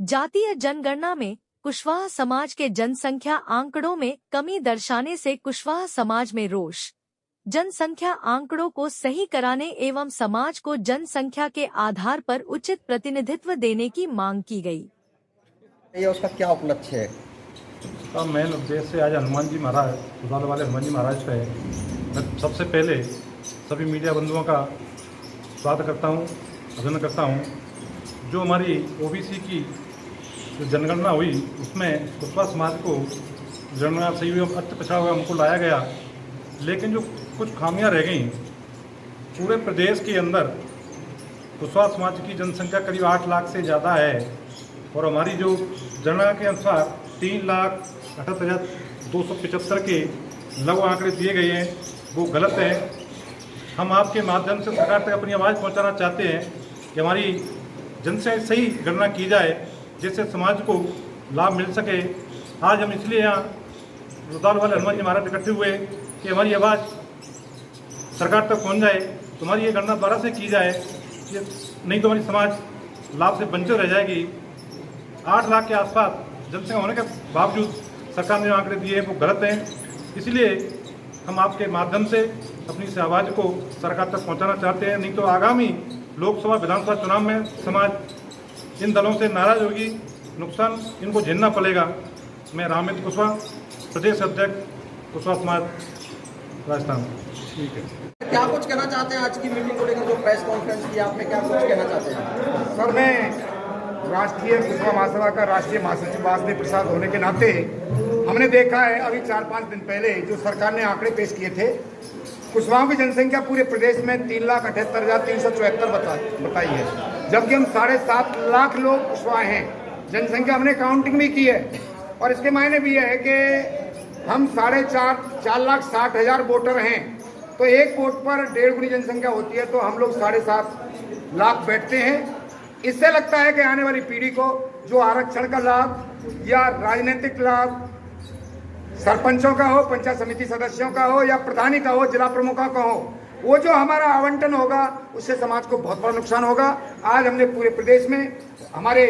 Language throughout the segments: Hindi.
जातीय जनगणना में कुशवाहा समाज के जनसंख्या आंकड़ों में कमी दर्शाने से कुशवाहा समाज में रोष। जनसंख्या आंकड़ों को सही कराने एवं समाज को जनसंख्या के आधार पर उचित प्रतिनिधित्व देने की मांग की गई। ये उसका क्या उपलक्ष्य है? का मेन उद्देश्य आज हनुमान जी महाराज उदाल वाले हनुमान जी महाराज पे मैं सबसे पहले सभी मीडिया बंधुओं का स्वागत करता हूँ, अभिनंदन करता हूँ। जो हमारी ओबीसी की जो जनगणना हुई उसमें कुशवाहा समाज को जनगणना सही हुई, अच्छा पिछड़ा हुआ हमको लाया गया, लेकिन जो कुछ खामियां रह गई पूरे प्रदेश के अंदर कुशवाहा समाज की जनसंख्या करीब 8 लाख से ज़्यादा है और हमारी जो जनगणना के अनुसार 3,68,275 के लघु आंकड़े दिए गए हैं वो गलत हैं। हम आपके माध्यम से सरकार तक अपनी आवाज़ पहुंचाना चाहते हैं कि हमारी जनसंख्या सही गणना की जाए जिससे समाज को लाभ मिल सके। आज हम इसलिए यहाँ रुदाल वाले हनुमान जी महाराज इकट्ठे हुए कि हमारी आवाज़ सरकार तक पहुँच जाए, तो हमारी ये गणना दोबारा से की जाए, नहीं तो हमारी समाज लाभ से वंचित रह जाएगी। 8 लाख के आसपास जनसंख्या होने के बावजूद सरकार ने जो आंकड़े दिए हैं वो गलत हैं। इसलिए हम आपके माध्यम से अपनी इस आवाज़ को सरकार तक पहुंचाना चाहते हैं, नहीं तो आगामी लोकसभा विधानसभा चुनाव में समाज इन दलों से नाराज होगी, नुकसान इनको झेलना पड़ेगा। मैं रामित कुशवाहा, प्रदेश अध्यक्ष कुशवाहा समाज राजस्थान। ठीक है, क्या कुछ कहना चाहते हैं आज की मीटिंग को लेकर, जो प्रेस कॉन्फ्रेंस की आपने, क्या कुछ कहना चाहते हैं? सर, मैं राष्ट्रीय कुशवाहा महासभा का राष्ट्रीय महासचिव वासुदेव प्रसाद होने के नाते हमने देखा है अभी 4-5 दिन पहले जो सरकार ने आंकड़े पेश किए थे, कुशवाहा की जनसंख्या पूरे प्रदेश में 3,78,374 बताई है, जबकि हम 7.5 लाख लोग कुशवाहा हैं। जनसंख्या हमने काउंटिंग भी की है और इसके मायने भी है कि हम 4,60,000 वोटर हैं, तो एक वोट पर 1.5 गुनी जनसंख्या होती है, तो हम लोग 7.5 लाख बैठते हैं। इससे लगता है कि आने वाली पीढ़ी को जो आरक्षण का लाभ या राजनीतिक लाभ सरपंचों का हो, पंचायत समिति सदस्यों का हो या प्रधानी का हो, जिला प्रमुखों का हो, वो जो हमारा आवंटन होगा उससे समाज को बहुत बड़ा नुकसान होगा। आज हमने पूरे प्रदेश में हमारे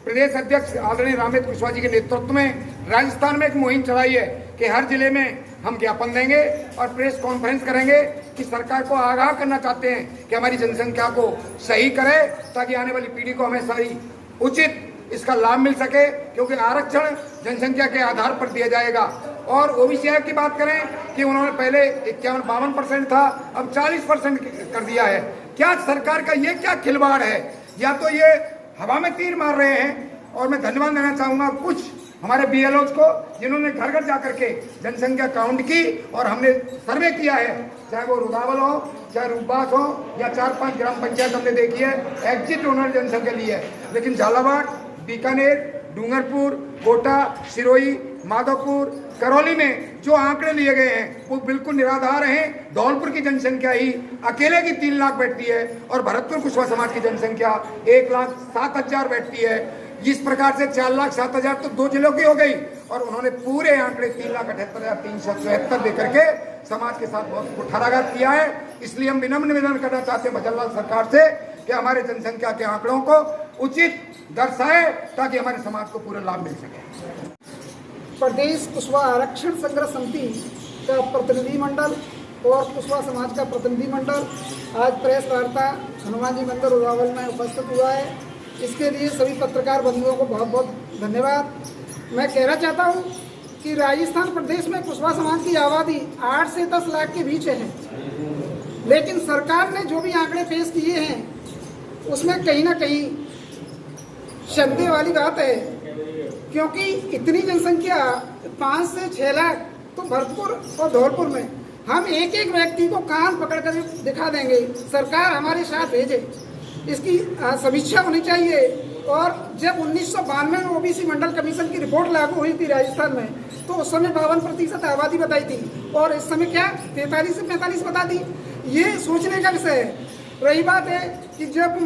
प्रदेश अध्यक्ष आदरणीय रामित कुशवाहा जी के नेतृत्व में राजस्थान में एक मुहिम चलाई है कि हर जिले में हम ज्ञापन देंगे और प्रेस कॉन्फ्रेंस करेंगे कि सरकार को आगाह करना चाहते हैं कि हमारी जनसंख्या को सही करे ताकि आने वाली पीढ़ी को हमें सही उचित इसका लाभ मिल सके, क्योंकि आरक्षण जनसंख्या के आधार पर दिया जाएगा। और ओबीसी एक्ट की बात करें कि उन्होंने पहले 51-52% था, अब 40% कर दिया है। क्या सरकार का ये क्या खिलवाड़ है? या तो ये हवा में तीर मार रहे हैं। और मैं धन्यवाद देना चाहूँगा कुछ हमारे BLOs को जिन्होंने घर घर जाकर के जनसंख्या काउंट की और हमने सर्वे किया है, चाहे वो रुदावल हो, चाहे रूपबास हो या 4-5 ग्राम पंचायत हमने देखी है, एग्जिट उन्होंने जनसंख्या ली है। लेकिन झालावाड़, बीकानेर, डूंगरपुर, कोटा, सिरोही, माधोपुर, करौली में जो आंकड़े लिए गए हैं वो बिल्कुल निराधार हैं। धौलपुर की जनसंख्या ही अकेले की 3 लाख बैठती है और भरतपुर कुशवाहा समाज की जनसंख्या 1,07,000 बैठती है। इस प्रकार से 4,07,000 तो 2 जिलों की हो गई और उन्होंने पूरे आंकड़े 3,78,374 देकर के समाज के साथ बहुत कुठाराघात किया है। इसलिए हम विनम्र निवेदन करना चाहते हैं भजनलाल सरकार से कि हमारे जनसंख्या के आंकड़ों को उचित दर्शाए ताकि हमारे समाज को पूरा लाभ मिल सके। प्रदेश कुशवाहा आरक्षण संघर्ष समिति का प्रतिनिधिमंडल और कुशवाहा समाज का प्रतिनिधिमंडल आज प्रेस वार्ता हनुमान जी मंदिर उदावल में उपस्थित हुआ है। इसके लिए सभी पत्रकार बंधुओं को बहुत बहुत धन्यवाद। मैं कहना चाहता हूँ कि राजस्थान प्रदेश में कुशवाहा समाज की आबादी 8 से 10 लाख के बीच है, लेकिन सरकार ने जो भी आंकड़े पेश किए हैं उसमें कहीं ना कहीं संदेह वाली बात है, क्योंकि इतनी जनसंख्या 5 से 6 लाख तो भरतपुर और धौलपुर में हम एक एक व्यक्ति को कान पकड़ कर दिखा देंगे। सरकार हमारे साथ भेजे, इसकी समीक्षा होनी चाहिए। और जब 1992 में ओबीसी मंडल कमीशन की रिपोर्ट लागू हुई थी राजस्थान में, तो उस समय 52% आबादी बताई थी और इस समय क्या 43 से 45 बता दी। ये सोचने का विषय है। रही बात है कि जब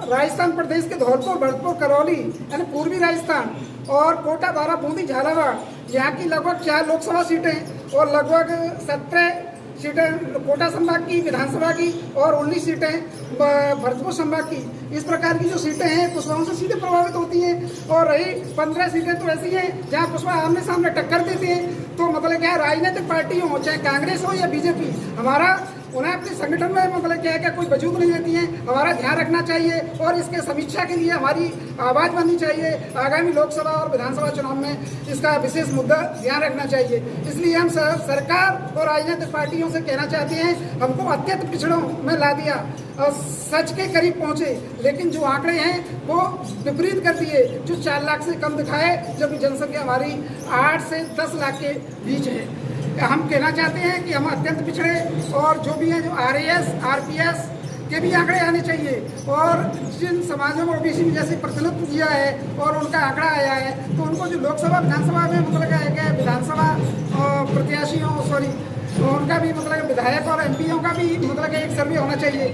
राजस्थान प्रदेश के धौलपुर, भरतपुर, करौली यानी पूर्वी राजस्थान और कोटा, बाराबूंदी, झालावाड़ यहाँ की लगभग 4 लोकसभा सीटें और लगभग 17 सीटें कोटा संभाग की विधानसभा की और 19 सीटें भरतपुर संभाग की। इस प्रकार की जो सीटें हैं कुशवाहों से सीधे प्रभावित होती हैं। और रही 15 सीटें तो ऐसी हैं जहाँ कुशवाहा आमने सामने टक्कर देते हैं। तो मतलब क्या राजनीतिक पार्टी हो, चाहे कांग्रेस हो या बीजेपी, हमारा उन्हें अपने संगठन में मतलब क्या है कि कोई वजूद नहीं देती है। हमारा ध्यान रखना चाहिए और इसके समीक्षा के लिए हमारी आवाज़ बननी चाहिए। आगामी लोकसभा और विधानसभा चुनाव में इसका विशेष मुद्दा ध्यान रखना चाहिए। इसलिए हम सरकार और राजनीतिक पार्टियों से कहना चाहते हैं, हमको अत्यंत पिछड़ों में ला दिया और सच के करीब पहुंचे, लेकिन जो आंकड़े हैं वो विपरीत कर दिए, जो 4 लाख से कम दिखाए, जबकि जनसंख्या हमारी 8 से 10 लाख के बीच है। हम कहना चाहते हैं कि हम अत्यंत पिछड़े और जो भी है जो RAS, RPS के भी आंकड़े आने चाहिए। और जिन समाजों को OBC में जैसे प्रतिनिधित्व दिया है और उनका आंकड़ा आया है, तो उनको जो लोकसभा विधानसभा में मतलब है विधानसभा प्रत्याशियों उनका भी मतलब विधायक और MPओं का भी मतलब एक सर्वे होना चाहिए।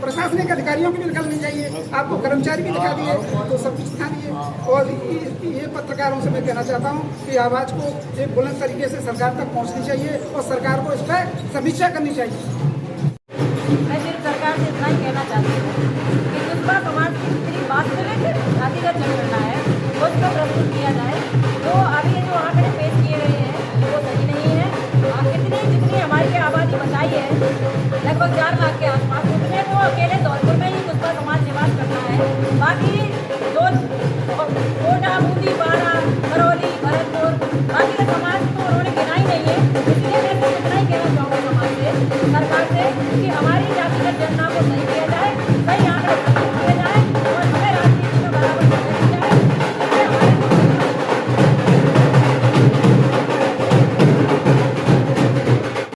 प्रशासनिक अधिकारियों की भी निकलनी चाहिए। आपको कर्मचारी भी दिखा दिए तो सब कुछ दिखा दिए। और ये पत्रकारों से मैं कहना चाहता हूँ कि आवाज़ को एक बुलंद तरीके से सरकार तक पहुँचनी चाहिए और सरकार को इस पर समीक्षा करनी चाहिए। मैं सिर्फ सरकार से इतना ही कहना चाहती हूँ कि कुशवाहा समाज की जितनी वास्तविक जातिगत जनगणना है उसको प्रस्तुत किया जाए। तो अभी जो आंकड़े पेश किए गए हैं वो सही नहीं है। जितनी हमारी आबादी बताई है लगभग 4 लाख के आसपास, उतने तो अकेले धौलपुर में ही कुशवाहा समाज निवास करता है। बाकी जो कोटा, बूंदी, बारा, करौली, भरतपुर बाकी के समाज तो उन्होंने गिना ही नहीं है। इसलिए मैं इतना ही कहना चाहूँगा समाज से, सरकार से कि हमारी जातिगत जनगणना को सही किया